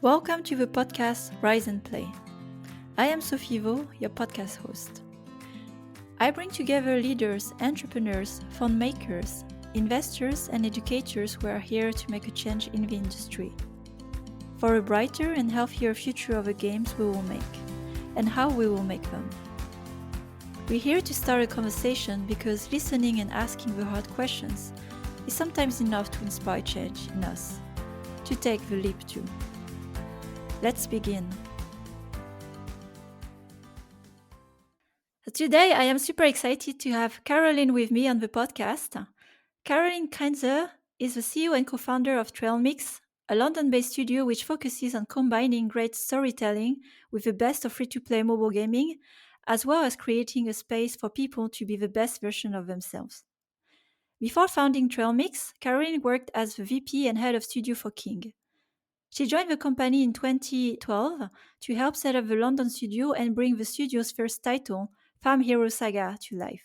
Welcome to the podcast Rise and Play. I am Sophie Vaux, your podcast host. I bring together leaders, entrepreneurs, fund makers, investors, and educators who are here to make a change in the industry for a brighter and healthier future of the games we will make and how we will make them. We're here to start a conversation because listening and asking the hard questions is sometimes enough to inspire change in us, to take the leap too. Let's begin. Today, I am super excited to have Carolin with me on the podcast. Carolin Krenzer is the CEO and co-founder of Trailmix, a London-based studio which focuses on combining great storytelling with the best of free-to-play mobile gaming, as well as creating a space for people to be the best version of themselves. Before founding Trailmix, Carolin worked as the VP and head of studio for King. She joined the company in 2012 to help set up the London studio and bring the studio's first title, Farm Heroes Saga, to life.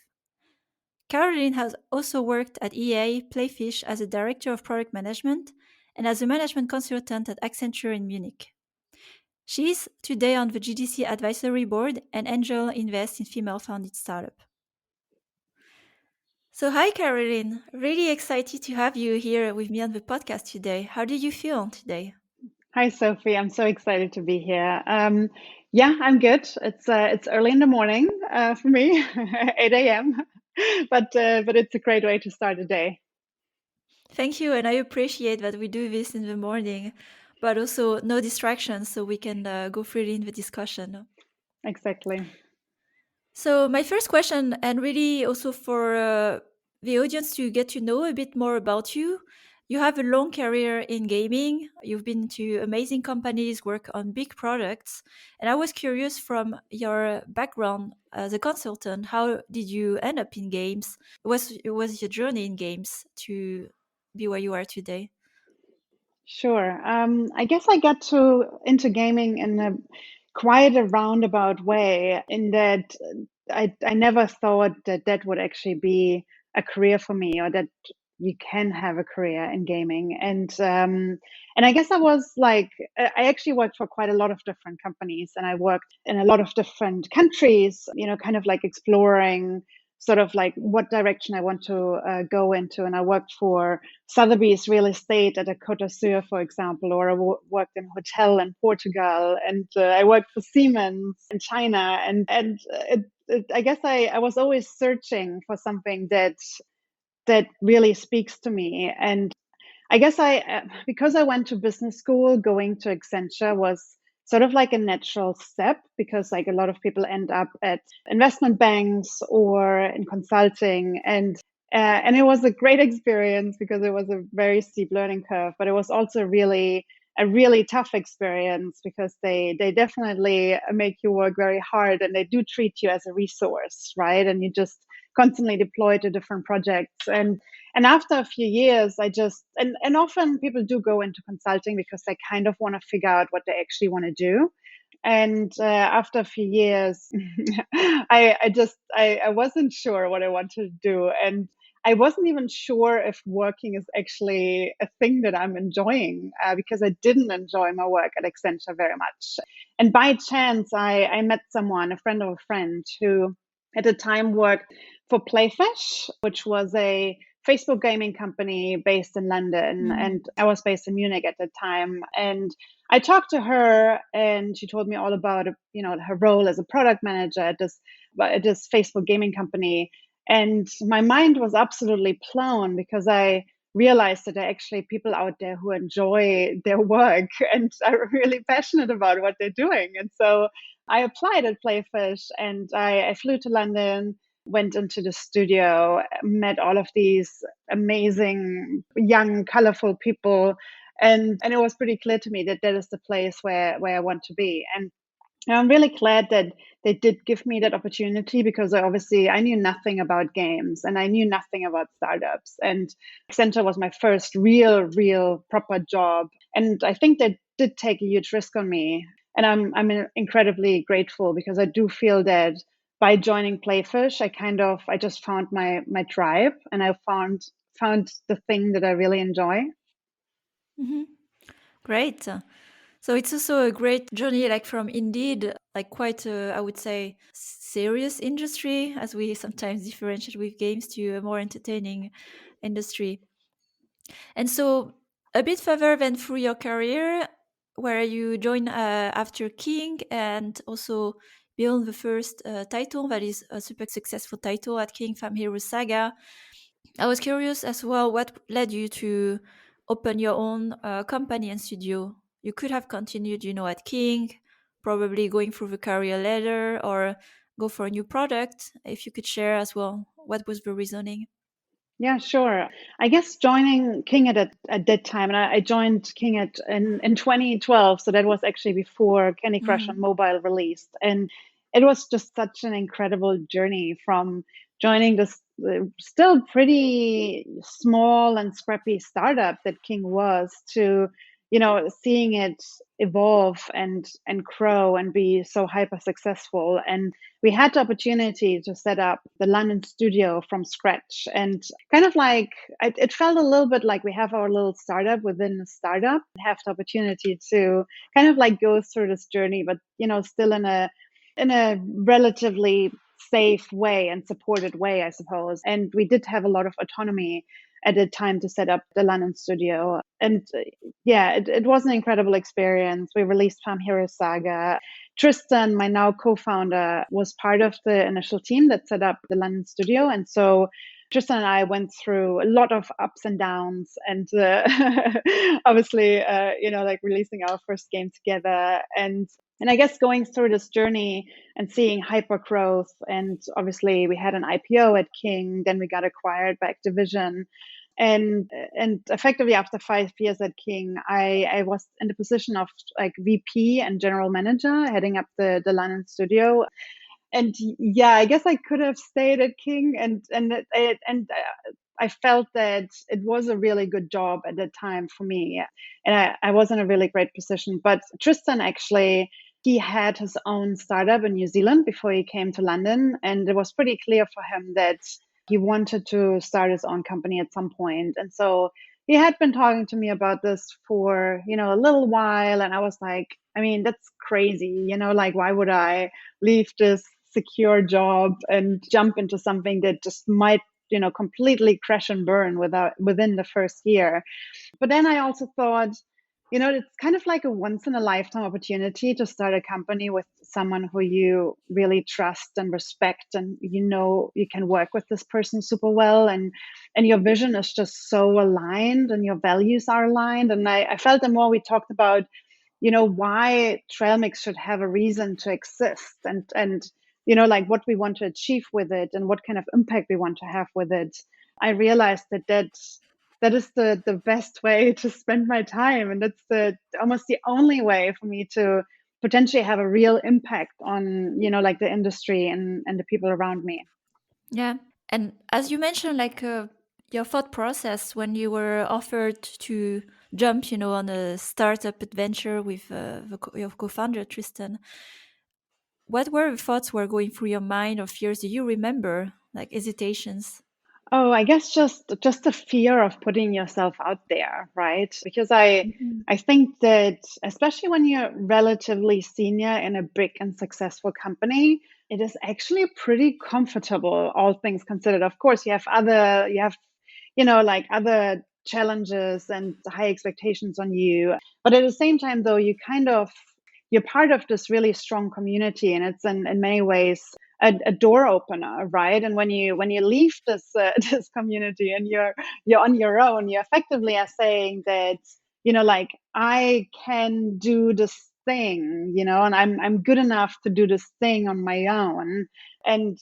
Carolin has also worked at EA Playfish as a director of product management and as a management consultant at Accenture in Munich. She is today on the GDC advisory board and angel invests in female-founded startup. So hi, Carolin. Really excited to have you here with me on the podcast today. How do you feel today? Hi, Sophie. I'm so excited to be here. Yeah, I'm good. It's early in the morning for me, 8 a.m. But it's a great way to start the day. Thank you, and I appreciate that we do this in the morning, but also no distractions, so we can go freely in the discussion. Exactly. So my first question, and really also for the audience to get to know a bit more about you, you have a long career in gaming. You've been to amazing companies, work on big products. And I was curious from your background as a consultant, how did you end up in games? What was your journey in games to be where you are today? Sure. I guess I got into gaming in quite a roundabout way, in that I never thought that would actually be a career for me, or that you can have a career in gaming. And I guess I was like, I actually worked for quite a lot of different companies, and I worked in a lot of different countries, kind of like exploring sort of like what direction I want to go into. And I worked for Sotheby's Real Estate at a Côte d'Azur, for example, or I worked in hotel in Portugal, and I worked for Siemens in China. I guess I was always searching for something that really speaks to me. And I guess because I went to business school, going to Accenture was sort of like a natural step, because like a lot of people end up at investment banks or in consulting, and it was a great experience because it was a very steep learning curve, but it was also a really tough experience because they definitely make you work very hard, and they do treat you as a resource, right? And you just constantly deploy to different projects. And after a few years, I just, and often people do go into consulting because they kind of want to figure out what they actually want to do. And after a few years, I wasn't sure what I wanted to do. And I wasn't even sure if working is actually a thing that I'm enjoying, because I didn't enjoy my work at Accenture very much. And by chance, I met someone, a friend of a friend, who at the time worked for Playfish, which was a Facebook gaming company based in London. And I was based in Munich at the time. And I talked to her, and she told me all about, her role as a product manager at this Facebook gaming company. And my mind was absolutely blown, because I realized that there are actually people out there who enjoy their work and are really passionate about what they're doing. And so I applied at Playfish, and I flew to London, went into the studio, met all of these amazing, young, colorful people. And it was pretty clear to me that that is the place where I want to be. And I'm really glad that they did give me that opportunity, because I knew nothing about games, and I knew nothing about startups. And Accenture was my first real proper job. And I think they did take a huge risk on me. And I'm incredibly grateful, because I do feel that by joining Playfish, I just found my tribe, and I found the thing that I really enjoy. Mm-hmm. Great. So it's also a great journey, like from indeed, like quite a, I would say, serious industry, as we sometimes differentiate with games, to a more entertaining industry. And so, a bit further than through your career, where you join after King and also build the first title that is a super successful title at King, Farm Heroes Saga. I was curious as well what led you to open your own company and studio. You could have continued, at King, probably going through the career ladder or go for a new product. If you could share as well, what was the reasoning? Yeah, sure. I guess joining King at that time, and I joined King in 2012, so that was actually before Candy Crush on Mm. mobile released, and it was just such an incredible journey from joining this still pretty small and scrappy startup that King was to, seeing it evolve and grow and be so hyper successful. And we had the opportunity to set up the London studio from scratch. And kind of like it felt a little bit like we have our little startup within a startup, have the opportunity to kind of like go through this journey, but still in a relatively safe way and supported way, I suppose. And we did have a lot of autonomy at the time to set up the London studio. And yeah, it was an incredible experience. We released Farm Heroes Saga. Tristan, my now co-founder, was part of the initial team that set up the London studio. And so Tristan and I went through a lot of ups and downs, and obviously, like releasing our first game together, and I guess going through this journey and seeing hyper growth. And obviously, we had an IPO at King, then we got acquired by Activision, and effectively after 5 years at King, I was in the position of like VP and general manager, heading up the London studio. And yeah, I guess I could have stayed at King, and I felt that it was a really good job at that time for me, and I was in a really great position. But Tristan actually, he had his own startup in New Zealand before he came to London, and it was pretty clear for him that he wanted to start his own company at some point. And so he had been talking to me about this for a little while, and I was like, I mean, that's crazy, like why would I leave this secure job and jump into something that just might completely crash and burn within the first year. But then I also thought, it's kind of like a once in a lifetime opportunity to start a company with someone who you really trust and respect, and you can work with this person super well, and your vision is just so aligned and your values are aligned. And I felt the more we talked about why Trailmix should have a reason to exist, and like what we want to achieve with it and what kind of impact we want to have with it, I realized that is the best way to spend my time, and that's the almost the only way for me to potentially have a real impact on like the industry and the people around me. Yeah. And as you mentioned, like your thought process when you were offered to jump, on a startup adventure with your co-founder Tristan, what were the thoughts were going through your mind or fears? Do you remember, like hesitations? Oh, I guess just the fear of putting yourself out there, right? Because I Mhm. I think that especially when you're relatively senior in a big and successful company, it is actually pretty comfortable, all things considered. Of course, you have like other challenges and high expectations on you. But at the same time, though, you're part of this really strong community, and it's in many ways a door opener, right? And when you leave this this community and you're on your own, you effectively are saying that like I can do this thing, and I'm good enough to do this thing on my own, and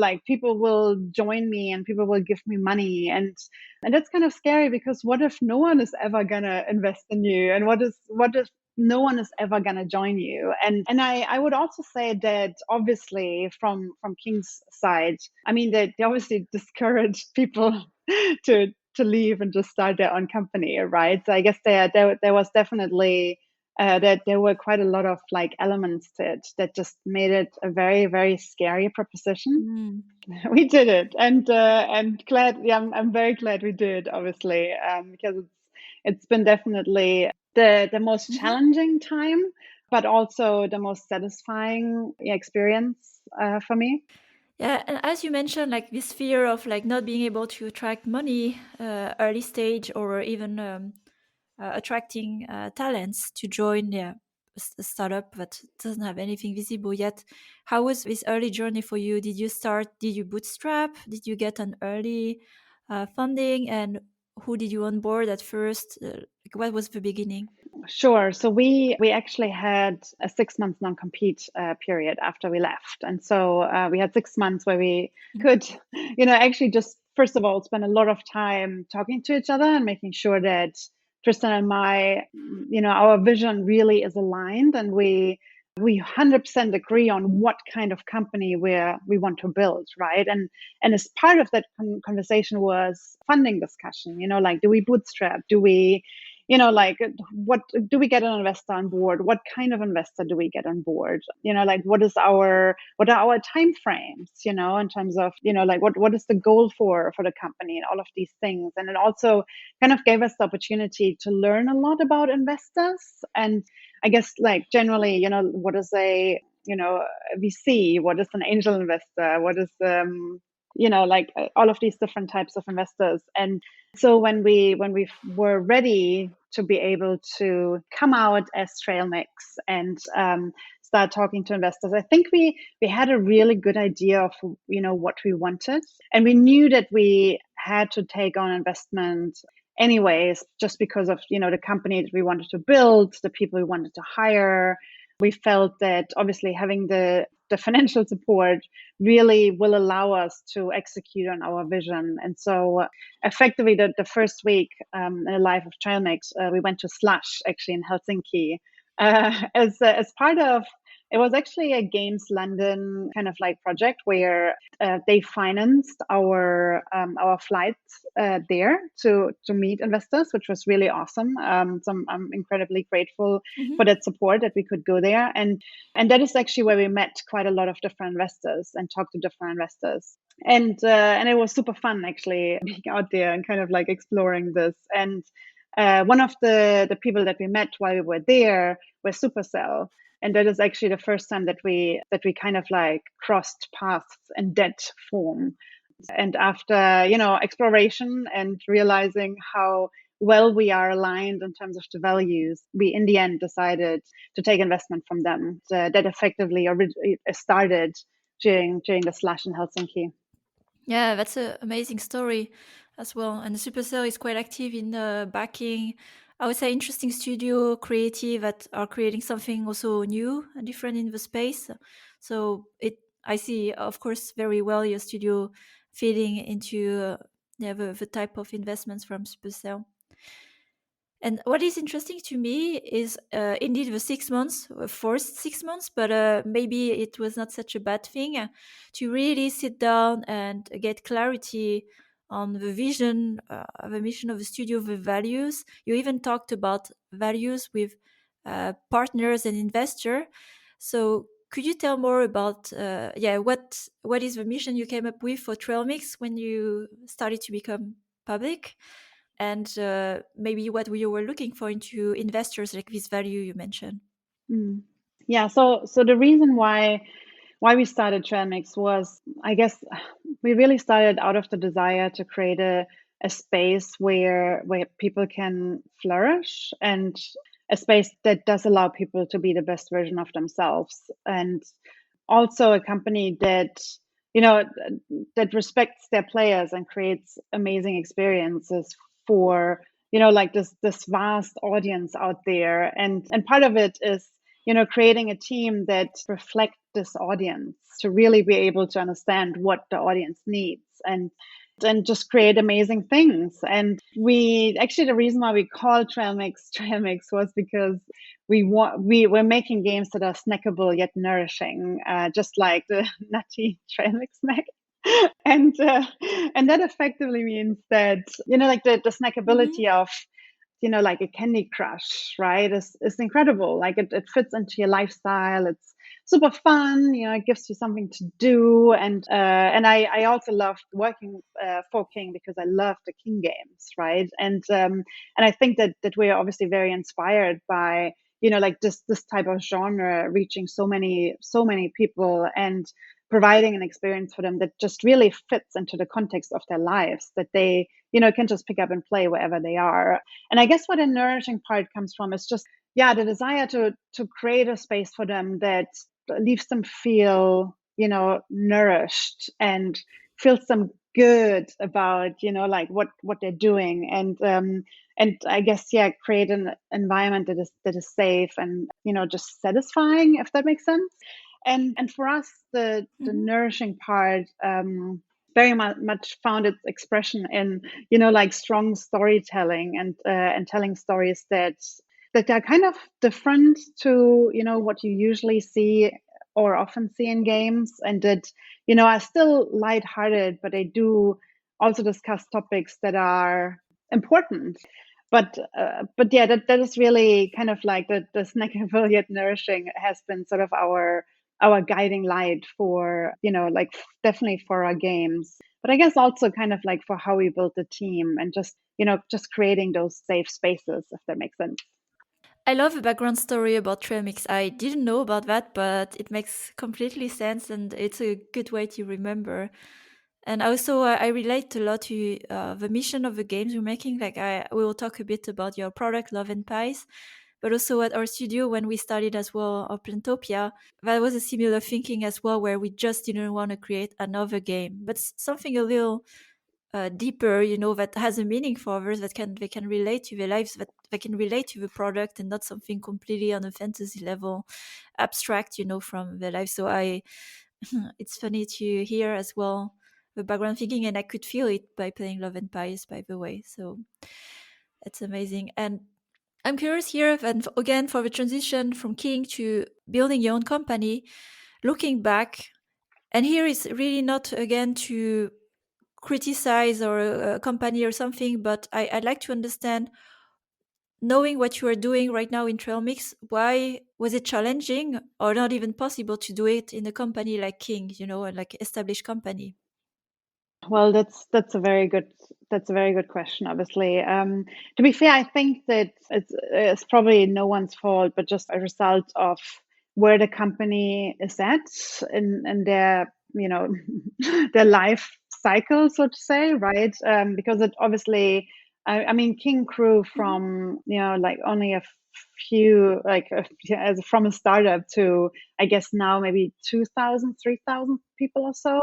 like people will join me and people will give me money, and that's kind of scary, because what if no one is ever gonna invest in you, and what if no one is ever going to join you. And I would also say that obviously from King's side, I mean that they obviously discourage people to leave and just start their own company, right? So I guess there was definitely that there were quite a lot of like elements to it that just made it a very, very scary proposition. Mm. We did it, and glad. Yeah, I'm very glad we did. Obviously, because it's been definitely the most Mhm. challenging time, but also the most satisfying experience for me. Yeah, and as you mentioned, like this fear of like not being able to attract money early stage, or even attracting talents to join a startup that doesn't have anything visible yet. How was this early journey for you? Did you bootstrap? Did you get an early funding? And who did you onboard at first? Like, what was the beginning? Sure. So we actually had a 6 month non-compete period after we left, and so we had 6 months where we could, actually just first of all spend a lot of time talking to each other and making sure that Tristan and my, our vision really is aligned, and we 100% agree on what kind of company we want to build, right? And as part of that conversation was funding discussion. Like, do we bootstrap? Do we like, what do we get an investor on board? What kind of investor do we get on board? Like, what are our time frames, in terms of, like, what is the goal for the company, and all of these things. And it also kind of gave us the opportunity to learn a lot about investors. And I guess, like, generally, what is a VC, what is an angel investor, what is like, all of these different types of investors. And so when we were ready to be able to come out as Trailmix and start talking to investors, I think we had a really good idea of what we wanted, and we knew that we had to take on investment anyways, just because of the company that we wanted to build, the people we wanted to hire. We felt that obviously having the financial support really will allow us to execute on our vision. And so effectively the first week in the life of Trailmix, we went to Slush, actually, in Helsinki, as part of, it was actually a Games London kind of like project where they financed our flights there to meet investors, which was really awesome. So I'm incredibly grateful Mhm. for that support, that we could go there. And that is actually where we met quite a lot of different investors and talked to different investors. And it was super fun, actually, being out there and kind of like exploring this. And one of the people that we met while we were there was Supercell. And that is actually the first time that we kind of like crossed paths in that form. And after exploration and realizing how well we are aligned in terms of the values, we in the end decided to take investment from them. That effectively started during the slash in Helsinki. Yeah, that's an amazing story as well. And Supercell is quite active in backing, I would say, interesting studio creative that are creating something also new and different in the space. So I see, of course, very well your studio feeding into the type of investments from Supercell. And what is interesting to me is indeed the 6 months, forced 6 months, but maybe it was not such a bad thing to really sit down and get clarity on the vision, the mission of the studio, the values. You even talked about values with partners and investor. So could you tell more about what is the mission you came up with for Trailmix when you started to become public? And maybe what you were looking for into investors, like this value you mentioned. Mm. Yeah, so the reason why we started Trailmix was, I guess, we really started out of the desire to create a space where people can flourish, and a space that does allow people to be the best version of themselves, and also a company that you know that respects their players and creates amazing experiences for like this vast audience out there. And part of it is creating a team that reflects this audience, to really be able to understand what the audience needs, and just create amazing things. And we actually, the reason why we call Trailmix was because we were making games that are snackable yet nourishing, just like the nutty Trailmix snack. And that effectively means that like the Hmm. snackability of like a Candy Crush, right, is incredible. Like, it fits into your lifestyle. super fun. It gives you something to do, and I also loved working for King because I loved the King games, right? And I think that we are obviously very inspired by like this type of genre reaching so many people and providing an experience for them that just really fits into the context of their lives, that they can just pick up and play wherever they are. And I guess what a nourishing part comes from is just, yeah, the desire to create a space for them that leaves them feel nourished and feels them good about like what they're doing, and I guess, yeah, create an environment that is safe and just satisfying, if that makes sense. And for us, the Mhm. nourishing part very much found its expression in like strong storytelling and telling stories that are kind of different to what you usually see or often see in games, and that are still lighthearted, but they do also discuss topics that are important. But yeah, that is really kind of like the snackable yet nourishing has been sort of our guiding light for like definitely for our games, but I guess also kind of like for how we build the team and just creating those safe spaces, if that makes sense. I love the background story about Trailmix. I didn't know about that, but it makes completely sense and it's a good way to remember. And also, I relate a lot to the mission of the games you're making. Like, we will talk a bit about your product, Love and Pies, but also at our studio when we started as well, our Plantopia, that was a similar thinking as well, where we just didn't want to create another game, but something a little deeper, that has a meaning for others, that they can relate to their lives, that they can relate to the product, and not something completely on a fantasy level, abstract, from their life. So it's funny to hear as well the background thinking, and I could feel it by playing Love and Pies, by the way. So it's amazing. And I'm curious here, and again, for the transition from King to building your own company, looking back, and here is really not again to criticize or a company or something, but I'd like to understand, knowing what you are doing right now in Trailmix, why was it challenging or not even possible to do it in a company like King, like established company? Well, that's a very good question. Obviously, to be fair, I think that it's probably no one's fault, but just a result of where the company is at in their their life cycle, so to say, right? Because it obviously, I mean, King grew Mhm. from like only a few as from a startup to, I guess, now maybe 2,000, 3,000 people or so.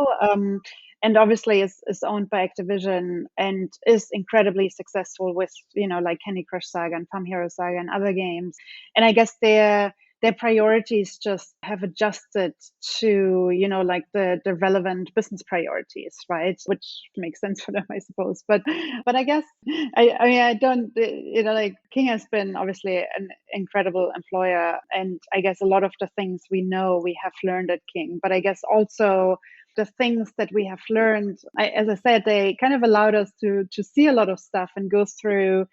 And obviously is owned by Activision and is incredibly successful with like Candy Crush Saga and Farm Heroes Saga and other games. And I guess their priorities just have adjusted to like the relevant business priorities, right? Which makes sense for them, I suppose. But I guess I mean, I don't like King has been obviously an incredible employer, and I guess a lot of the things we know we have learned at King, but I guess also the things that we have learned, as I said, they kind of allowed us to see a lot of stuff and go through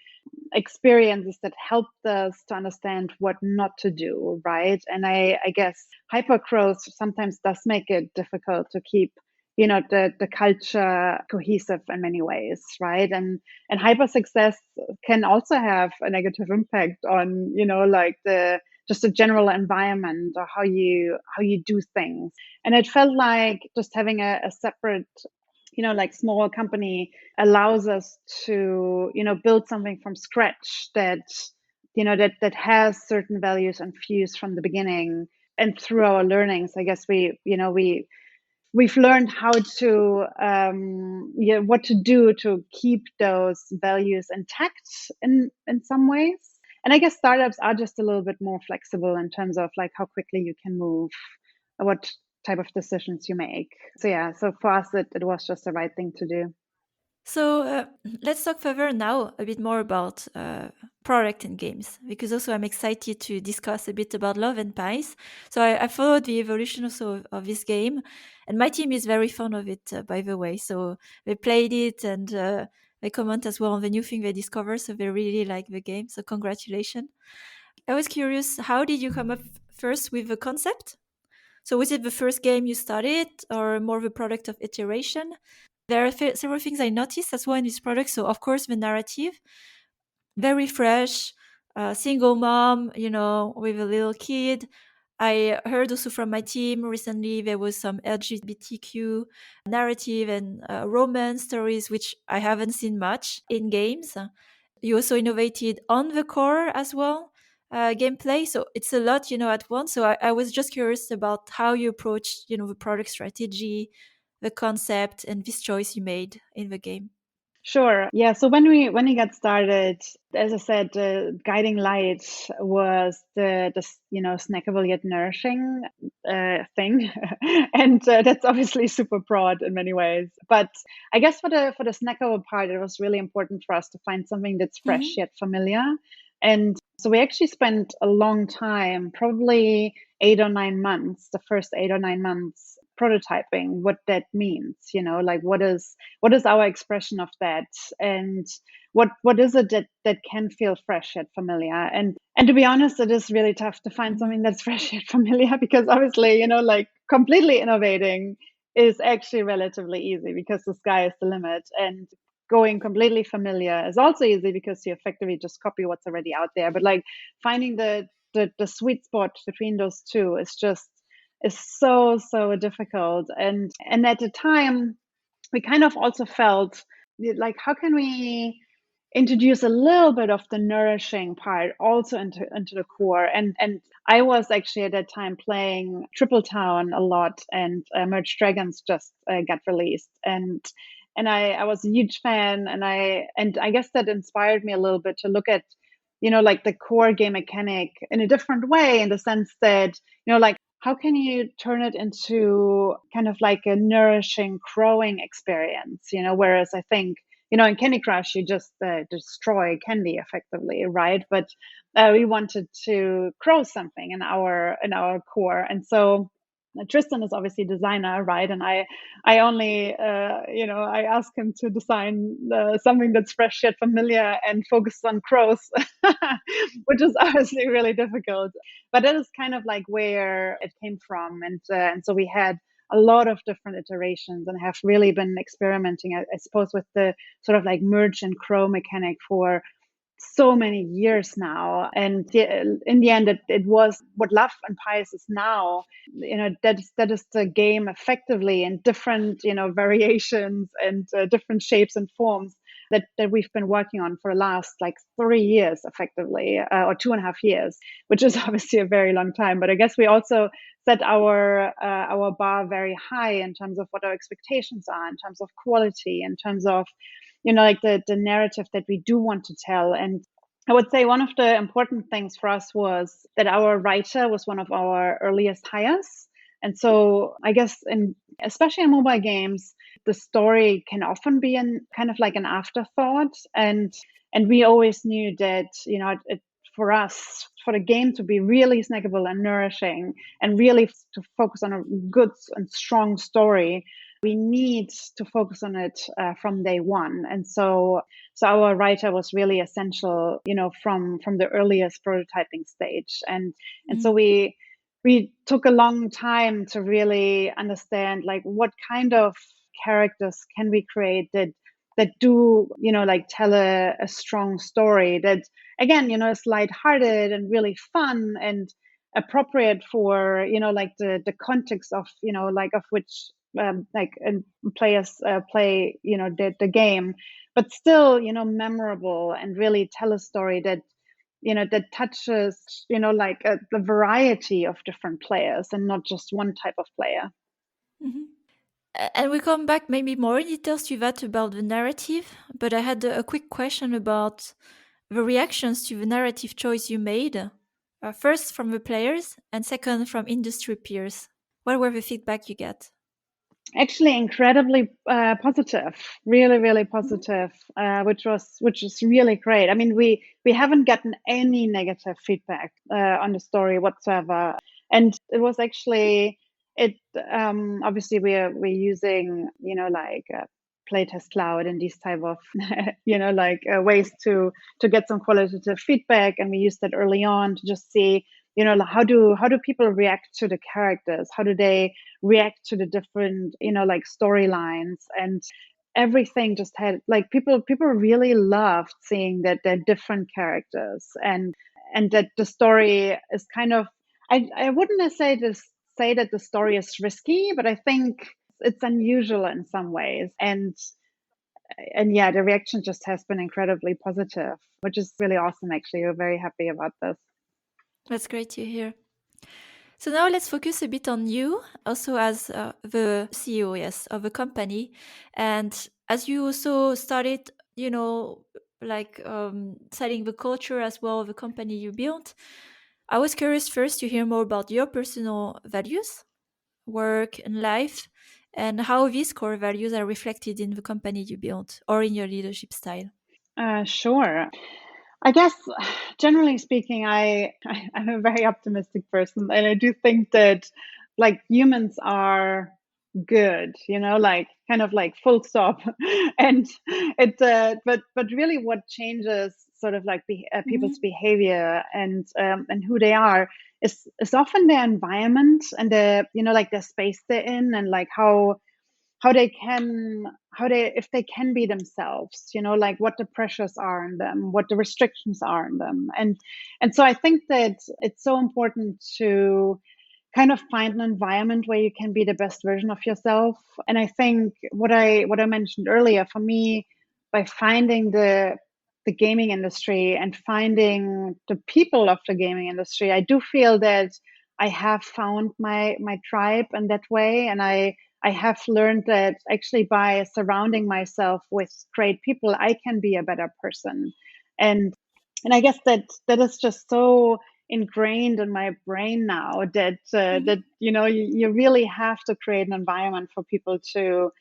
experiences that helped us to understand what not to do, right? And I guess hypergrowth sometimes does make it difficult to keep the culture cohesive in many ways, right? And hyper success can also have a negative impact on like the just the general environment or how you do things. And it felt like just having a separate like small company allows us to build something from scratch that has certain values infused from the beginning. And through our learnings, I guess we've learned how to what to do to keep those values intact in some ways. And I guess startups are just a little bit more flexible in terms of like how quickly you can move, what type of decisions you make. So yeah, so for us it was just the right thing to do. So let's talk further now a bit more about product and games, because also I'm excited to discuss a bit about Love and Pies. So I followed the evolution also of this game, and my team is very fond of it, by the way. So they played it, and they comment as well on the new thing they discover. So they really like the game. So congratulations. I was curious, how did you come up first with the concept? So was it the first game you started or more of a product of iteration? There are several things I noticed as well in this product. So of course the narrative, very fresh, single mom, with a little kid. I heard also from my team recently there was some LGBTQ narrative and romance stories, which I haven't seen much in games. You also innovated on the core as well, gameplay. So it's a lot, at once. So I was just curious about how you approached, the product strategy, the concept, and this choice you made in the game. Sure. Yeah. So when we got started, as I said, the guiding light was the snackable yet nourishing thing, and that's obviously super broad in many ways. But I guess for the snackable part, it was really important for us to find something that's fresh Hmm. yet familiar. And so we actually spent a long time, probably 8 or 9 months, the first 8 or 9 months, prototyping what that means. Like what is our expression of that, and what is it that can feel fresh yet familiar. And to be honest, it is really tough to find Hmm. something that's fresh yet familiar, because obviously, like completely innovating is actually relatively easy because the sky is the limit, and going completely familiar is also easy because you effectively just copy what's already out there. But like finding the sweet spot between those two is so difficult. And at the time, we kind of also felt like, how can we introduce a little bit of the nourishing part also into the core. And I was actually at that time playing Triple Town a lot, and Merge Dragons just got released, and I was a huge fan, and I guess that inspired me a little bit to look at, like the core game mechanic in a different way, in the sense that, like, how can you turn it into kind of like a nourishing growing experience, whereas I think, in Candy Crush, you just destroy candy effectively, right? But we wanted to grow something in our core, and so Tristan is obviously a designer, right? And I only, I ask him to design something that's fresh yet familiar and focuses on growth, which is obviously really difficult. But that is kind of like where it came from, and so we had a lot of different iterations and have really been experimenting, I suppose, with the sort of like merge and grow mechanic for so many years now. And in the end, it was what Love and Pies is now. That is the game effectively in different, variations and different shapes and forms that we've been working on for the last like 3 years effectively, or 2.5 years, which is obviously a very long time. But I guess we also set our bar very high in terms of what our expectations are, in terms of quality, in terms of, like the narrative that we do want to tell. And I would say one of the important things for us was that our writer was one of our earliest hires. And so I guess, especially in mobile games, the story can often be kind of like an afterthought. And we always knew that, for us, for the game to be really snackable and nourishing, and really to focus on a good and strong story, we need to focus on it from day one. And so our writer was really essential, from the earliest prototyping stage. And so Mm. we took a long time to really understand, like, what kind of characters can we create that do, like, tell a strong story that, again, is lighthearted and really fun and appropriate for, like the context of, like, of which, like, players play, the game, but still, memorable, and really tell a story that touches, like, the variety of different players and not just one type of player. Mhm. And we come back maybe more in details to that about the narrative, but I had a quick question about the reactions to the narrative choice you made. First from the players, and second from industry peers. What were the feedback you get? Actually, incredibly positive, really, really Mhm. positive, which is really great. I mean, we haven't gotten any negative feedback on the story whatsoever, and it was actually it. Obviously, we're using, like, playtest cloud and these type of, like, ways to get some qualitative feedback, and we used that early on to just see, how do people react to the characters? How do they react to the different, like storylines? And everything just had like people really loved seeing that they're different characters, and that the story is kind of, I wouldn't say that the story is risky, but I think it's unusual in some ways. And yeah, the reaction just has been incredibly positive, which is really awesome. Actually, we're very happy about this. That's great to hear. So now let's focus a bit on you, also as the CEO, yes, of a company, and as you also started, setting the culture as well of the company you built. I was curious first to hear more about your personal values, work, and life, and how these core values are reflected in the company you built or in your leadership style. Sure. I guess, generally speaking, I'm a very optimistic person, and I do think that like humans are good, like kind of like full stop. And but really, what changes sort of like people's Hmm. behavior and who they are is often their environment and the like the space they're in, and like how they can how they if they can be themselves, like what the pressures are on them, what the restrictions are on them. And so I think that it's so important to kind of find an environment where you can be the best version of yourself. And I think what I mentioned earlier, for me, by finding the gaming industry and finding the people of the gaming industry, I do feel that I have found my tribe in that way. And I have learned that actually by surrounding myself with great people, I can be a better person. And and I guess that is just so ingrained in my brain now that Hmm. you really have to create an environment for people to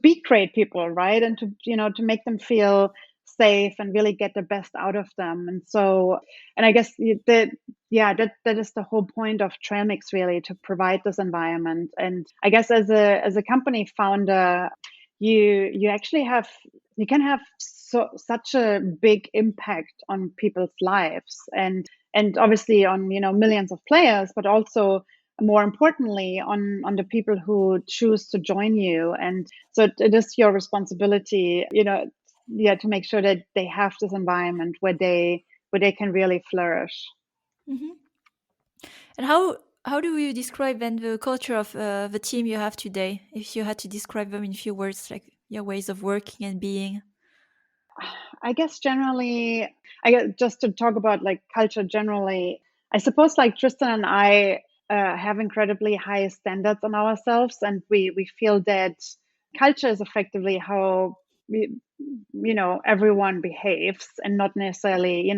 be great people, right? And to to make them feel safe and really get the best out of them. And so, and I guess that yeah, that is the whole point of Trailmix, really, to provide this environment. And I guess as a company founder, you actually have you can have such a big impact on people's lives, and obviously on millions of players, but also more importantly on the people who choose to join you. And so it is your responsibility, yeah, to make sure that they have this environment where they can really flourish. Hmm. And how do you describe then the culture of the team you have today? If you had to describe them in few words, like your ways of working and being. I guess generally, I guess just to talk about like culture generally, I suppose like Tristan and I have incredibly high standards on ourselves, and we feel that culture is effectively how we, everyone behaves, and not necessarily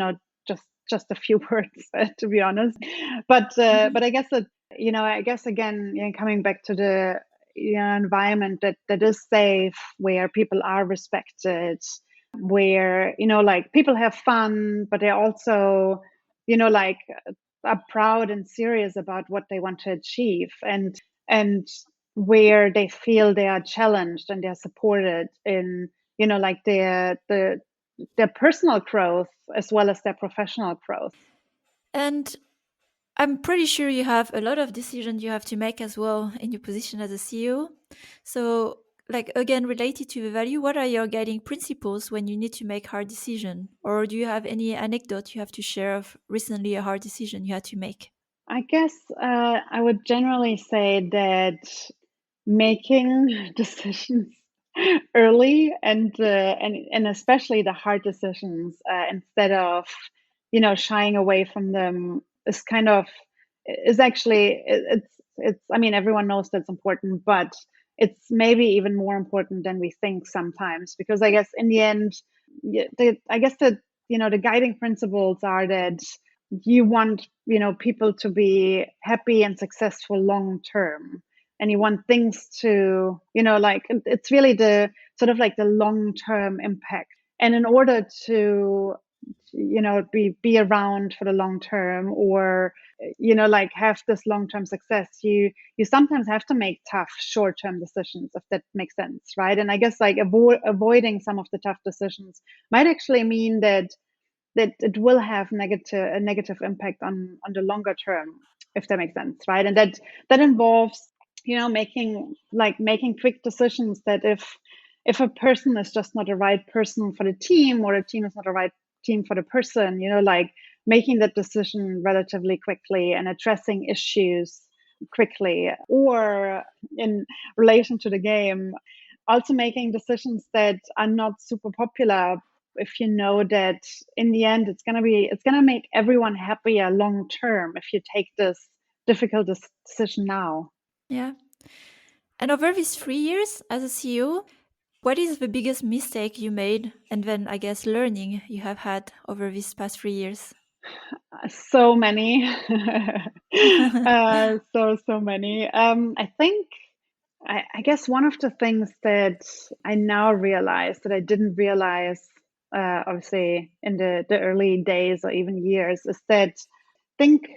just a few words, to be honest. But I guess that I guess again, coming back to the environment that is safe, where people are respected, where like people have fun, but they also like are proud and serious about what they want to achieve, and where they feel they are challenged and they're supported in like their personal growth as well as their professional growth. And I'm pretty sure you have a lot of decisions you have to make as well in your position as a CEO. So, like again, related to the value, what are your guiding principles when you need to make hard decision? Or do you have any anecdote you have to share of recently a hard decision you had to make? I guess I would generally say that making decisions early, and especially the hard decisions, instead of shying away from them, is kind of is actually it's I mean, everyone knows that's important, but it's maybe even more important than we think sometimes, because I guess in the end, I guess that the guiding principles are that you want people to be happy and successful long term, and you want things to like it's really the sort of like the long term impact. And in order to be around for the long term, or like have this long term success, you sometimes have to make tough short term decisions, if that makes sense, right? And I guess like avoiding some of the tough decisions might actually mean that that it will have a negative impact on the longer term, if that makes sense, right? And that involves, making quick decisions, that if a person is just not the right person for the team, or a team is not the right team for the person, like making that decision relatively quickly and addressing issues quickly. Or in relation to the game, also making decisions that are not super popular, if you know that in the end it's gonna make everyone happier long term if you take this difficult decision now. Yeah. And over these 3 years as a CEO, what is the biggest mistake you made? And then I guess learning you have had over these past 3 years? So many. So many. I think, I guess one of the things that I now realize that I didn't realize, obviously in the early days or even years, is that think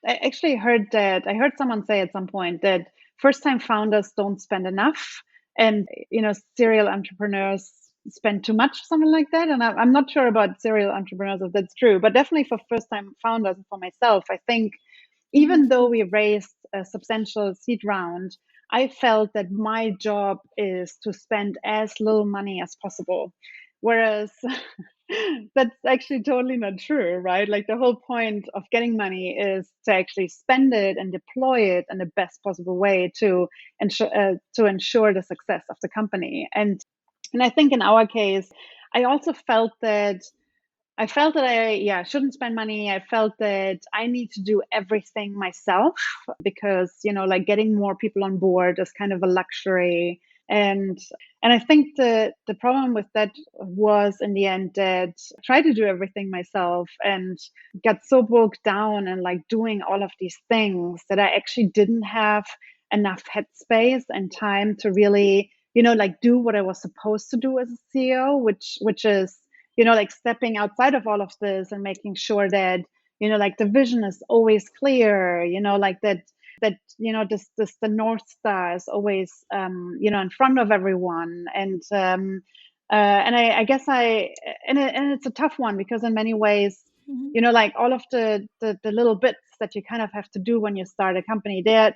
I actually I heard someone say at some point that first time founders don't spend enough, and serial entrepreneurs spend too much, something like that. And I'm not sure about serial entrepreneurs if that's true, but definitely for first time founders and for myself, I think even Mhm. though we raised a substantial seed round, I felt that my job is to spend as little money as possible. Whereas that's actually totally not true, right? Like the whole point of getting money is to actually spend it and deploy it in the best possible way to ensure the success of the company. And I think in our case, I also felt that I shouldn't spend money. I felt that I need to do everything myself because, like getting more people on board is kind of a luxury. And I think the problem with that was in the end that I tried to do everything myself and got so bogged down and like doing all of these things that I actually didn't have enough headspace and time to really, like do what I was supposed to do as a CEO, which is like stepping outside of all of this and making sure that, like the vision is always clear, like that, this the North Star is always, in front of everyone. And I guess and it's a tough one because in many ways, Mhm. like all of the little bits that you kind of have to do when you start a company, they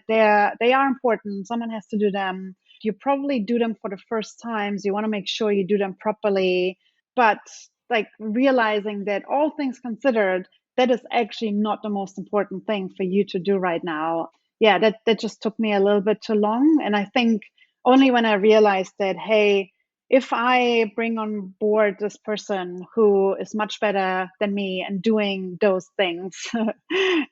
are important. Someone has to do them. You probably do them for the first times. You want to make sure you do them properly, but like realizing that all things considered, that is actually not the most important thing for you to do right now. Yeah, that just took me a little bit too long. And I think only when I realized that, hey, if I bring on board this person who is much better than me and doing those things,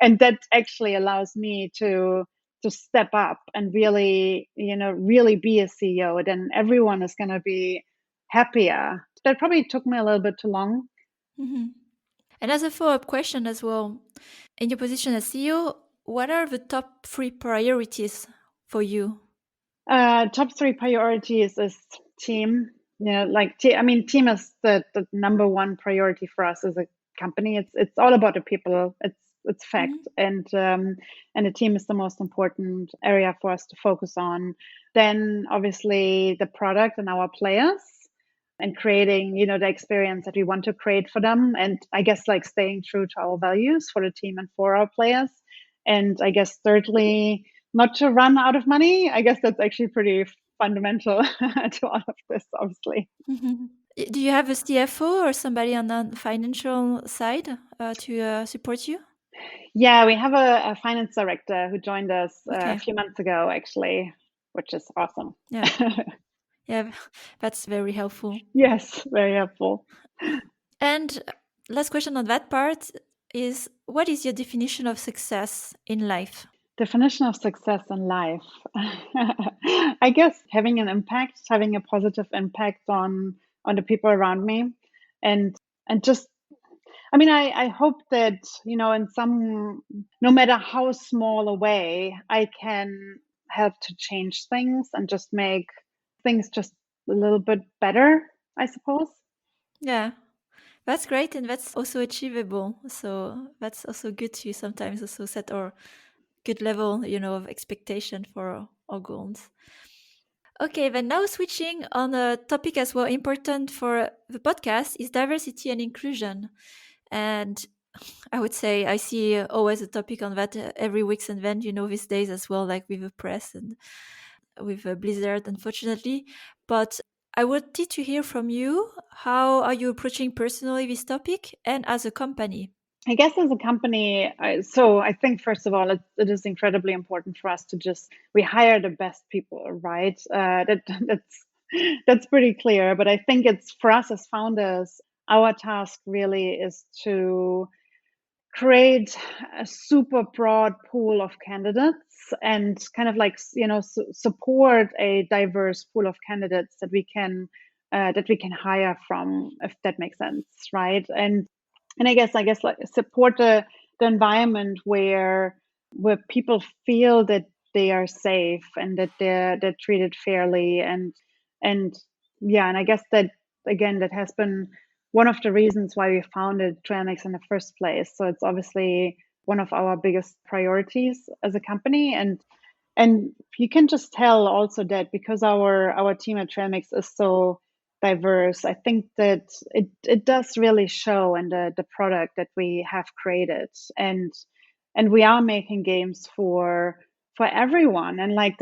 and that actually allows me to step up and really, really be a CEO, then everyone is going to be happier. That probably took me a little bit too long. Mhm. And as a follow-up question as well, in your position as CEO, what are the top three priorities for you? Top three priorities is team. I mean, team is the number one priority for us as a company. It's all about the people. It's fact, Mhm. and the team is the most important area for us to focus on. Then obviously the product and our players, and creating the experience that we want to create for them, and I guess like staying true to our values for the team and for our players. And I guess thirdly, not to run out of money. I guess that's actually pretty fundamental to all of this, obviously. Mhm. Do you have a CFO or somebody on the financial side to support you? Yeah, we have a finance director who joined us a Okay. few months ago, actually, which is awesome. Yeah. Yeah. That's very helpful. Yes, very helpful. And last question on that part is what is your definition of success in life? Definition of success in life. I guess having an impact, having a positive impact on the people around me, and just, I mean, I hope that, in some, no matter how small a way, I can help to change things and just make things just a little bit better, I suppose. Yeah. That's great and that's also achievable. So that's also good to sometimes also set our good level, of expectation for our goals. Okay, then now switching on a topic as well important for the podcast is diversity and inclusion. And I would say I see always a topic on that every week's event, these days as well, like with the press and with Blizzard, unfortunately. But I wanted to hear from you. How are you approaching personally this topic and as a company? I guess as a company, so I think first of all, it is incredibly important for us to we hire the best people, right? That's pretty clear. But I think it's for us as founders, our task really is to create a super broad pool of candidates and kind of like support a diverse pool of candidates that we can hire from, if that makes sense, right? And I guess like support the environment where people feel that they are safe and that they're treated fairly and yeah, and I guess that again that has been one of the reasons why we founded Trailmix in the first place. So it's obviously one of our biggest priorities as a company, and you can just tell also that because our team at Trailmix is so diverse, I think that it does really show in the product that we have created, and we are making games for everyone, and like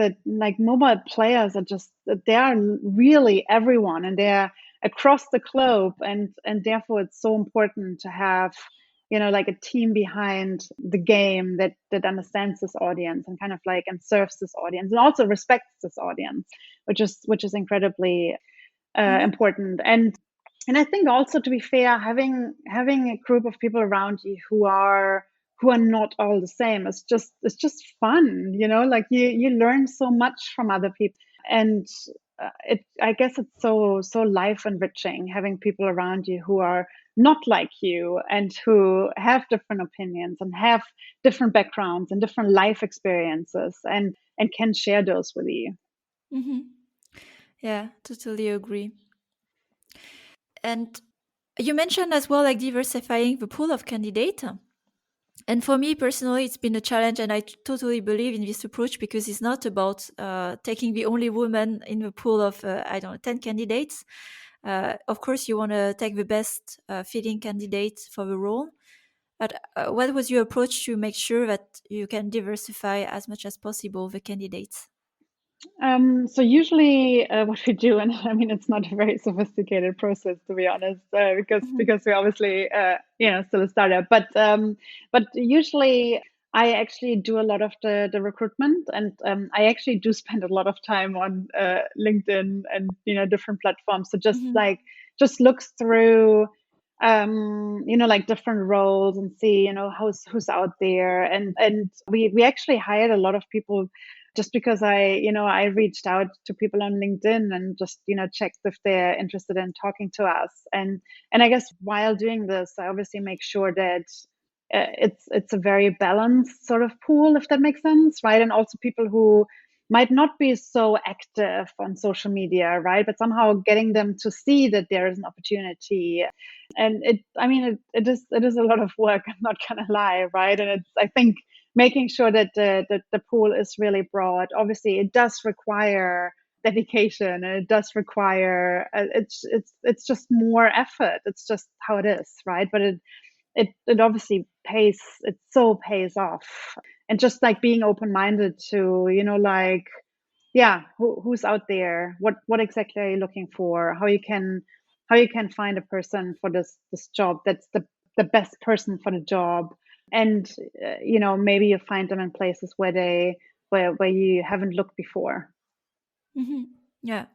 mobile players are just they are really everyone, and they're across the globe, and therefore it's so important to have like a team behind the game that understands this audience and kind of like and serves this audience and also respects this audience, which is incredibly Hmm. important. And I think also, to be fair, having a group of people around you who are not all the same, it's just fun, like you learn so much from other people. And it I guess it's so life enriching having people around you who are not like you and who have different opinions and have different backgrounds and different life experiences and can share those with you. Hmm. Yeah, totally agree. And you mentioned as well like diversifying the pool of candidates. And for me personally, it's been a challenge, and I totally believe in this approach because it's not about taking the only woman in the pool of, I don't know, 10 candidates. Of course, you want to take the best fitting candidate for the role. But what was your approach to make sure that you can diversify as much as possible the candidates? So usually, what we do, and I mean, it's not a very sophisticated process to be honest, because Hmm. because we're obviously still a startup. But usually, I actually do a lot of the recruitment, and I actually do spend a lot of time on LinkedIn and different platforms. So Hmm. just looks through like different roles and see who's out there, and we actually hired a lot of people just because I reached out to people on LinkedIn and just checked if they're interested in talking to us. And I guess while doing this, I obviously make sure that it's a very balanced sort of pool, if that makes sense, right? And also people who might not be so active on social media, right? But somehow getting them to see that there is an opportunity. And it is a lot of work, I'm not gonna lie, right? And it's, I think, making sure that the pool is really broad. Obviously, it does require dedication, and it does require it's just more effort. It's just how it is, right? But it obviously it so pays off. And just like being open minded to like, yeah, who's out there, what exactly are you looking for, how you can find a person for this job that's the best person for the job. And maybe you find them in places where you haven't looked before. Hmm. Yeah.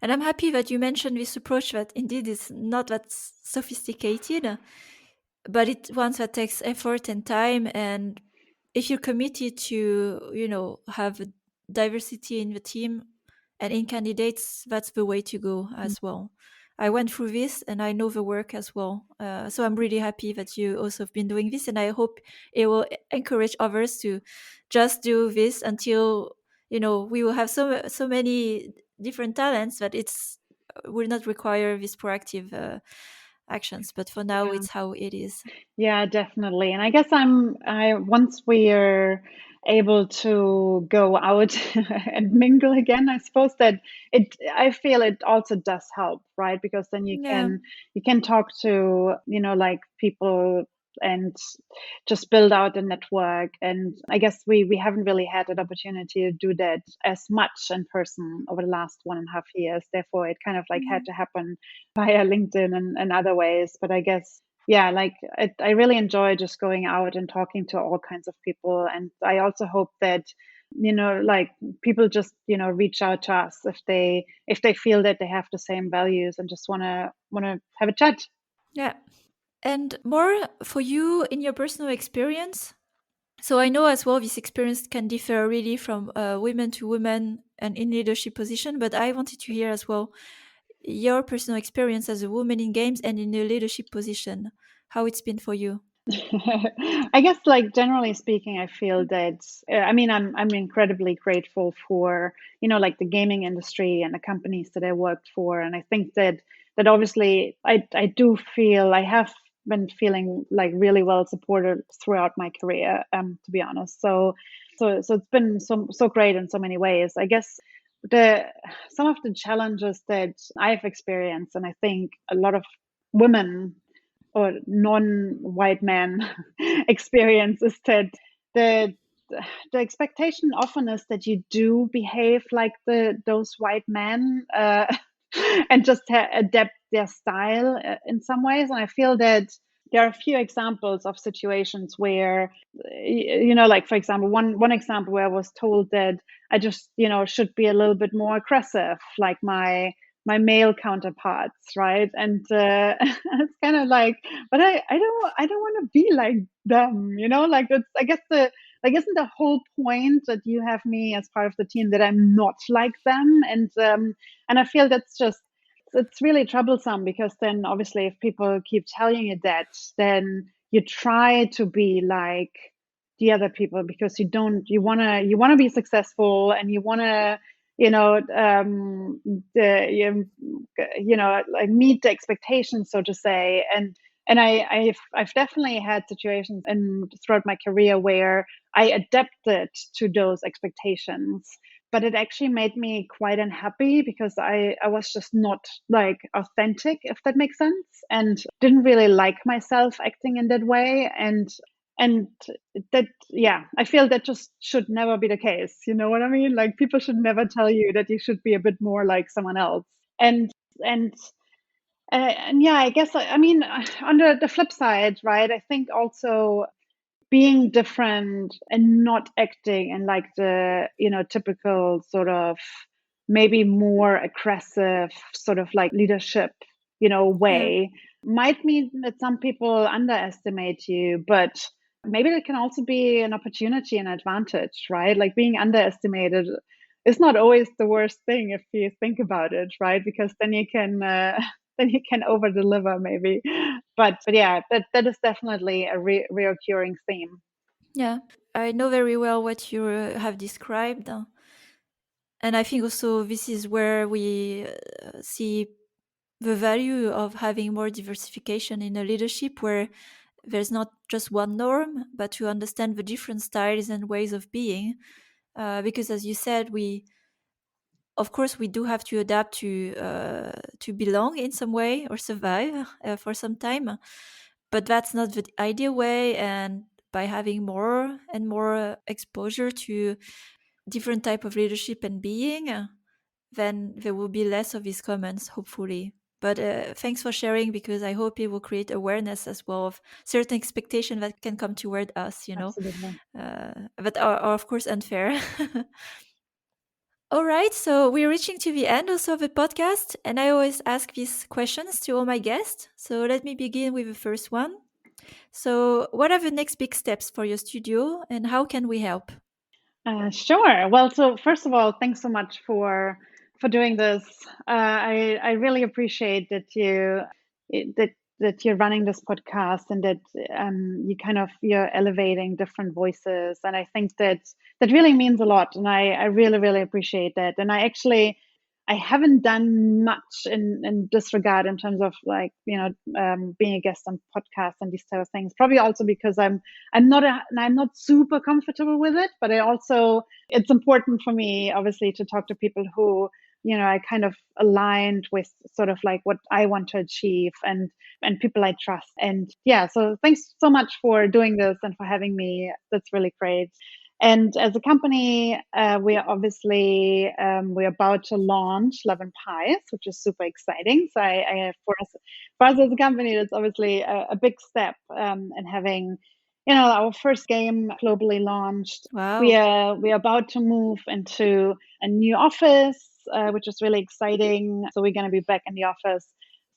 And I'm happy that you mentioned this approach that indeed is not that sophisticated, but it ones that takes effort and time. And if you're committed to have a diversity in the team and in candidates, that's the way to go as well. I went through this and I know the work as well, so I'm really happy that you also have been doing this, and I hope it will encourage others to just do this until we will have so many different talents that it's will not require this proactive actions, but for now Yeah. it's how it is. Yeah, definitely. And I guess I once we're able to go out and mingle again. I suppose that I feel it also does help, right? Because then Yeah. you can talk to, like people and just build out a network. And I guess we haven't really had an opportunity to do that as much in person over the last 1.5 years. Therefore, it kind of like had Mhm. to happen via LinkedIn and other ways. But I guess, yeah, like I really enjoy just going out and talking to all kinds of people. And I also hope that, like people just, reach out to us if they feel that they have the same values and just wanna have a chat. Yeah. And more for you in your personal experience. So I know as well this experience can differ really from women to women and in leadership position, but I wanted to hear as well your personal experience as a woman in games and in a leadership position, how it's been for you. I guess, like generally speaking, I feel that I mean, I'm incredibly grateful for, like the gaming industry and the companies that I worked for, and I think that obviously I do feel I have been feeling like really well supported throughout my career, to be honest. So it's been so great in so many ways. I guess the some of the challenges that I've experienced, and I think a lot of women or non-white man experience, is that the the expectation often is that you do behave like those white men, and just adapt their style in some ways. And I feel that there are a few examples of situations where, like for example, one example where I was told that I just, should be a little bit more aggressive, like my male counterparts, right? And it's kind of like, but I don't want to be like them, like it's, I guess the like, isn't the whole point that you have me as part of the team that I'm not like them? And I feel that's just, it's really troublesome, because then obviously if people keep telling you that, then you try to be like the other people, because you want to be successful, and you want to, like meet the expectations, so to say. And I've definitely had situations and throughout my career where I adapted to those expectations, but it actually made me quite unhappy, because I was just not like authentic, if that makes sense, and didn't really like myself acting in that way. And that, yeah, I feel that just should never be the case. You know what I mean? Like, people should never tell you that you should be a bit more like someone else. And and uh, and yeah, I guess, I mean, on the flip side, right, I think also being different and not acting in like the, typical sort of maybe more aggressive sort of like leadership, Yeah. way, might mean that some people underestimate you, but maybe that can also be an opportunity and advantage, right? Like, being underestimated is not always the worst thing if you think about it, right? Because then you can then you can over deliver, maybe. But yeah, that is definitely a reoccurring theme. Yeah. I know very well what you have described. And I think also this is where we see the value of having more diversification in a leadership, where there's not just one norm, but to understand the different styles and ways of being. Because as you said, we of course we do have to adapt to belong in some way or survive for some time, but that's not the ideal way. And by having more and more exposure to different type of leadership and being, then there will be less of these comments, hopefully. But thanks for sharing, because I hope it will create awareness as well of certain expectation that can come toward us, Absolutely. that are of course unfair. All right, so we're reaching to the end also of the podcast, and I always ask these questions to all my guests. So let me begin with the first one. So, what are the next big steps for your studio, and how can we help? Sure. Well, so first of all, thanks so much for doing this. I really appreciate that that you're running this podcast, and that you're elevating different voices, and I think that really means a lot, and I really appreciate that. And I haven't done much in this regard in terms of like, being a guest on podcasts and these type of things. Probably also because I'm not super comfortable with it, but it's important for me, obviously, to talk to people who, I kind of aligned with sort of like what I want to achieve and people I trust. And yeah, so thanks so much for doing this and for having me. That's really great. And as a company, we are obviously we're about to launch Love and Pies, which is super exciting. So for us as a company, it's obviously a big step in having, our first game globally launched. Wow. We are about to move into a new office, which is really exciting. So we're going to be back in the office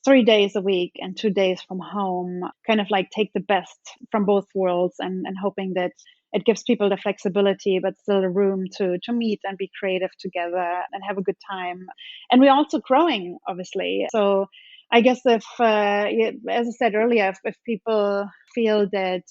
3 days a week and 2 days from home, kind of like take the best from both worlds and hoping that it gives people the flexibility, but still the room to meet and be creative together and have a good time. And we're also growing, obviously. So I guess if, as I said earlier, if people feel that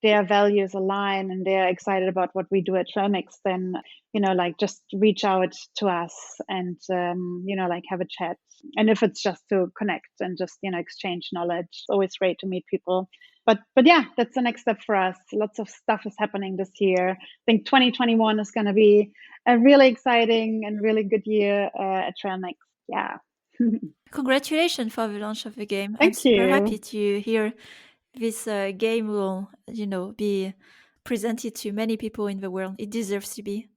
their values align and they're excited about what we do at Trailmix, then, like just reach out to us and, like have a chat. And if it's just to connect and just, exchange knowledge, it's always great to meet people. But yeah, that's the next step for us. Lots of stuff is happening this year. I think 2021 is going to be a really exciting and really good year at Trailmix. Yeah. Congratulations for the launch of the game. I'm Thank super happy you. to hear this game will, be presented to many people in the world. It deserves to be.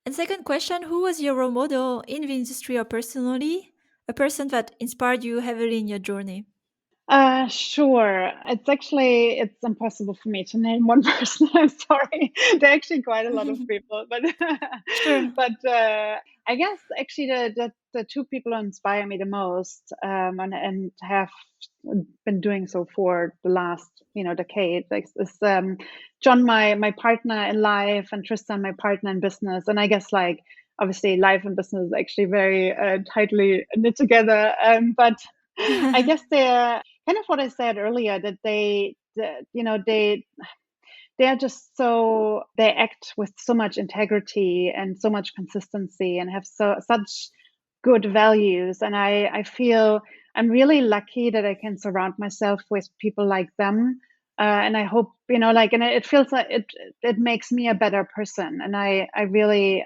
And second question, who was your role model in the industry or personally? A person that inspired you heavily in your journey? Sure. It's impossible for me to name one person. I'm sorry. There are actually quite a lot of people, but Sure. I guess actually the two people who inspire me the most, and have been doing so for the last, decade, like, is John, my partner in life, and Tristan, my partner in business. And I guess like obviously life and business is actually very tightly knit together. But I guess they're kind of what I said earlier, that they are just so, they act with so much integrity and so much consistency and have such good values. And I feel I'm really lucky that I can surround myself with people like them. And I hope, and it feels like it makes me a better person. And I'm really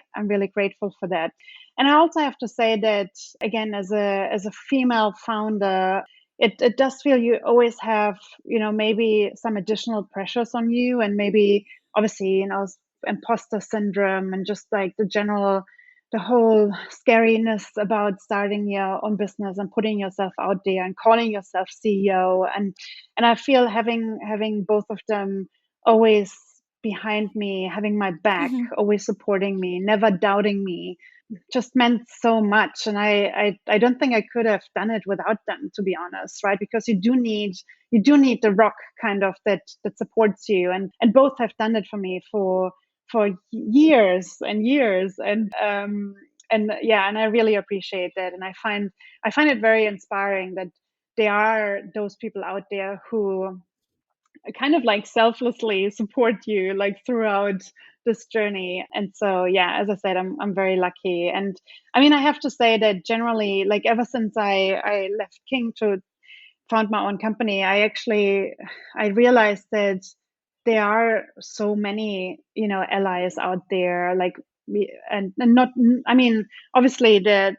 grateful for that. And I also have to say that, again, as a female founder, it does feel you always have, maybe some additional pressures on you, and maybe obviously, imposter syndrome and just like the whole scariness about starting your own business and putting yourself out there and calling yourself CEO. And I feel having both of them always behind me, having my back, always supporting me, never doubting me, just meant so much. And I don't think I could have done it without them, to be honest, right? Because you do need the rock kind of that supports you, and both have done it for me for years and years. And yeah, and I really appreciate that. And I find it very inspiring that there are those people out there who kind of like selflessly support you like throughout this journey. And so yeah, as I said, I'm very lucky. And I mean, I have to say that generally, like ever since I left King to found my own company, I realized that there are so many, allies out there, like and not, I mean, obviously there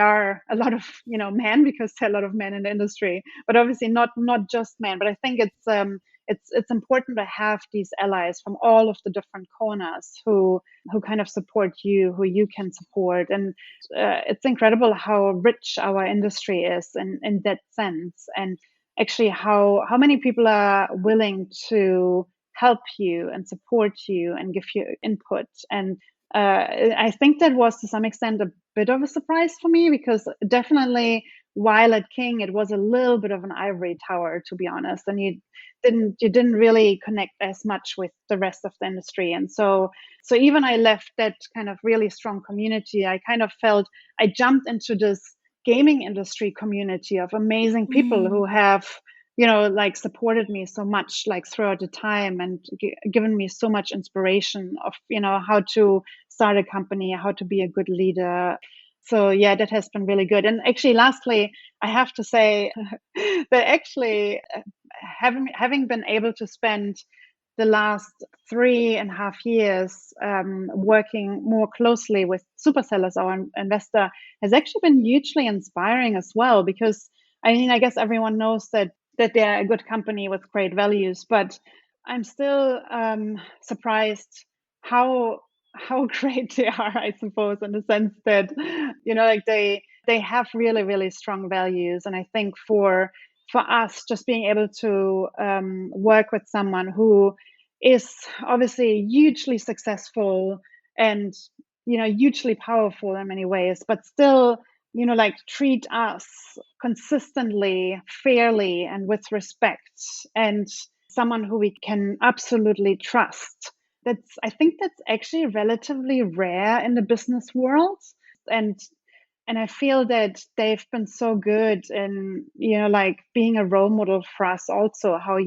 are a lot of, men, because there are a lot of men in the industry, but obviously not just men. But I think it's important to have these allies from all of the different corners who kind of support you, who you can support. And it's incredible how rich our industry is in that sense, and actually how many people are willing to help you and support you and give you input. And I think that was to some extent a bit of a surprise for me, because definitely while at King it was a little bit of an ivory tower, to be honest, and you didn't really connect as much with the rest of the industry. And so even I left that kind of really strong community, I kind of felt I jumped into this gaming industry community of amazing people who have, like supported me so much, like throughout the time, and given me so much inspiration of, how to start a company, how to be a good leader. So yeah, that has been really good. And actually, lastly, I have to say that actually having been able to spend the last 3.5 years working more closely with Supercell as our investor has actually been hugely inspiring as well. Because I mean, I guess everyone knows that they're a good company with great values, but I'm still surprised how great they are, I suppose, in the sense that like they have really really strong values. And I think for us, just being able to work with someone who is obviously hugely successful and hugely powerful in many ways, but still like treat us consistently, fairly, and with respect, and someone who we can absolutely trust. I think that's actually relatively rare in the business world. And and I feel that they've been so good in like being a role model for us also. How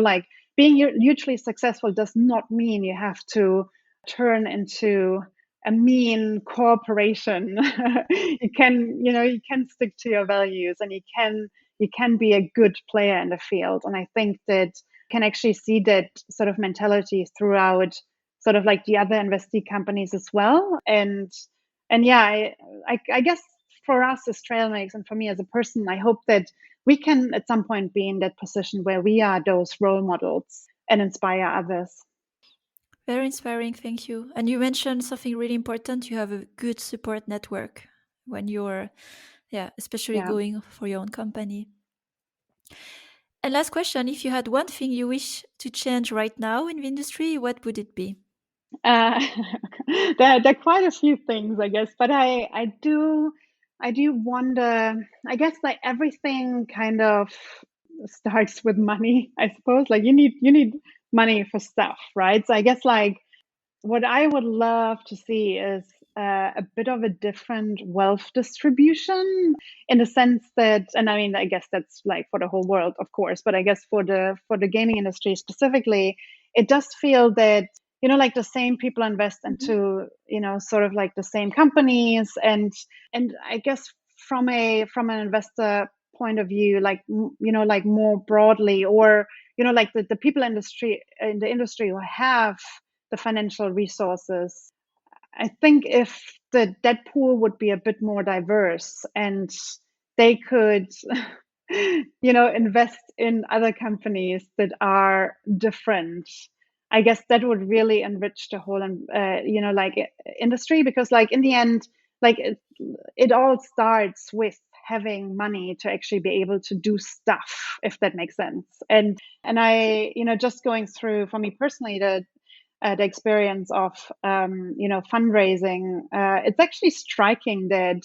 like being hugely successful does not mean you have to turn into a mean corporation. You can stick to your values, and you can be a good player in the field. And I think that can actually see that sort of mentality throughout sort of like the other investee companies as well. And yeah, I guess for us as Trailmix, and for me as a person, I hope that we can at some point be in that position where we are those role models and inspire others. Very inspiring, thank you. And you mentioned something really important. You have a good support network when you're, yeah, especially Yeah. going for your own company. And last question, if you had one thing you wish to change right now in the industry, what would it be? Uh, there are quite a few things, I guess, but I do wonder. I guess like everything kind of starts with money, I suppose. Like you need money for stuff, right? So I guess like what I would love to see is a bit of a different wealth distribution, in the sense that, and I mean, I guess that's like for the whole world, of course, but I guess for the gaming industry specifically, it does feel that like the same people invest Mhm. into sort of like the same companies. And I guess from an investor point of view, like like more broadly, or like the people in the industry who have the financial resources. I think if the debt pool would be a bit more diverse, and they could, invest in other companies that are different, I guess that would really enrich the whole, like industry. Because like in the end, like it all starts with having money to actually be able to do stuff, if that makes sense. And I, just going through, for me personally, the experience of fundraising, it's actually striking that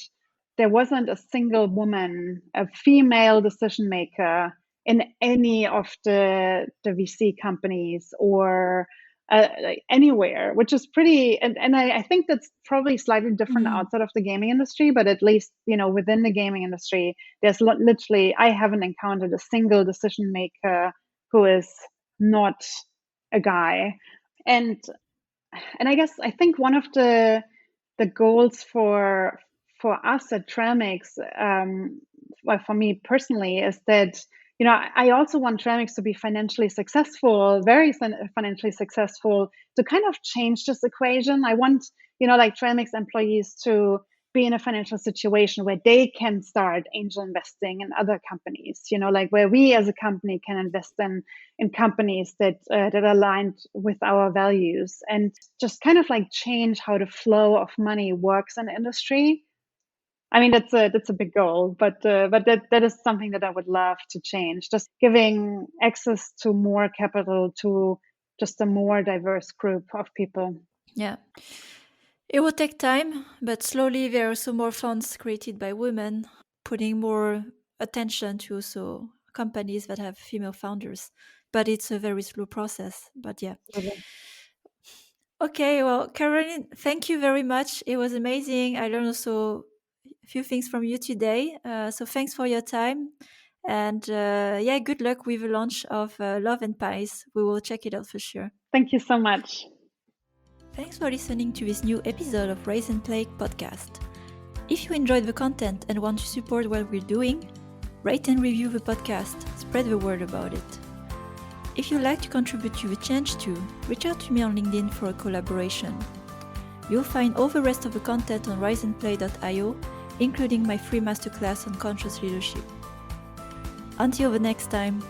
there wasn't a single woman, a female decision maker in any of the VC companies, or like anywhere, which is pretty. And I think that's probably slightly different Mhm. outside of the gaming industry, but at least within the gaming industry, there's literally, I haven't encountered a single decision maker who is not a guy. And I guess I think one of the goals for us at Trailmix, well, for me personally, is that I also want Trailmix to be financially successful, very financially successful, to kind of change this equation. I want like Trailmix employees to be in a financial situation where they can start angel investing in other companies, like where we as a company can invest in companies that are aligned with our values, and just kind of like change how the flow of money works in the industry. I mean, that's a big goal, but that is something that I would love to change. Just giving access to more capital to just a more diverse group of people. Yeah. It will take time, but slowly there are also more funds created by women, putting more attention to also companies that have female founders. But it's a very slow process. But yeah. Okay, well, Caroline, thank you very much. It was amazing. I learned also a few things from you today. So thanks for your time. And yeah, good luck with the launch of Love and Pies. We will check it out for sure. Thank you so much. Thanks for listening to this new episode of Raise and Play podcast. If you enjoyed the content and want to support what we're doing, rate and review the podcast, spread the word about it. If you'd like to contribute to the change too, reach out to me on LinkedIn for a collaboration. You'll find all the rest of the content on riseandplay.io, including my free masterclass on conscious leadership. Until the next time.